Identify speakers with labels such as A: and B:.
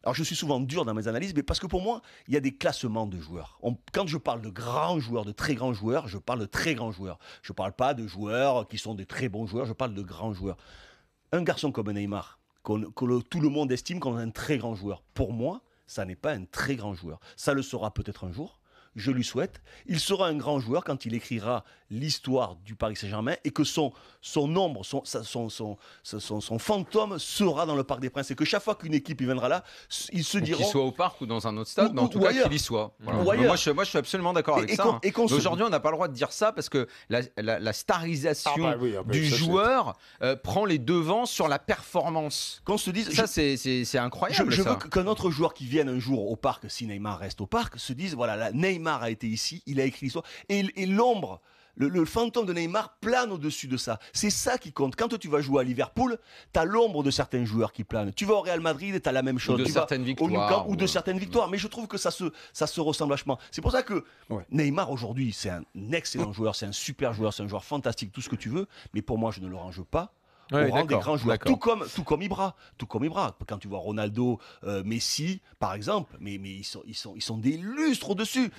A: Alors je suis souvent dur dans mes analyses, mais parce que pour moi, il y a des classements de joueurs. Quand je parle de grands joueurs, de très grands joueurs, je parle de très grands joueurs. Je ne parle pas de joueurs qui sont des très bons joueurs, je parle de grands joueurs. Un garçon comme Neymar, tout le monde estime comme un très grand joueur, pour moi, ça n'est pas un très grand joueur. Ça le sera peut-être un jour. Je lui souhaite. Il sera un grand joueur quand il écrira l'histoire du Paris Saint-Germain et que son ombre, son fantôme sera dans le Parc des Princes. Et que chaque fois qu'une équipe il viendra là, ils se diront.
B: Qu'il soit au parc ou dans un autre stade, mais en tout cas qu'il y soit. Voilà. Moi, je suis absolument d'accord avec ça. Aujourd'hui, on n'a pas le droit de dire ça parce que la starisation du joueur prend les devants sur la performance.
A: Qu'on se dise.
B: Ça, c'est incroyable.
A: Je veux qu'un autre joueur qui vienne un jour au parc, si Neymar reste au parc, se dise voilà, là, Neymar a été ici, il a écrit l'histoire. Et l'ombre, le fantôme de Neymar plane au-dessus de ça. C'est ça qui compte. Quand tu vas jouer à Liverpool, tu as l'ombre de certains joueurs qui planent. Tu vas au Real Madrid, tu as la même chose.
B: Ou de certaines victoires.
A: Ou de certaines victoires. Mais je trouve que ça se ressemble vachement. C'est pour ça que Neymar, aujourd'hui, c'est un excellent joueur, c'est un super joueur, c'est un joueur fantastique, tout ce que tu veux. Mais pour moi, je ne le range pas au rang des grands joueurs. Tout comme Ibra. Quand tu vois Ronaldo, Messi, par exemple, mais ils sont des lustres au-dessus.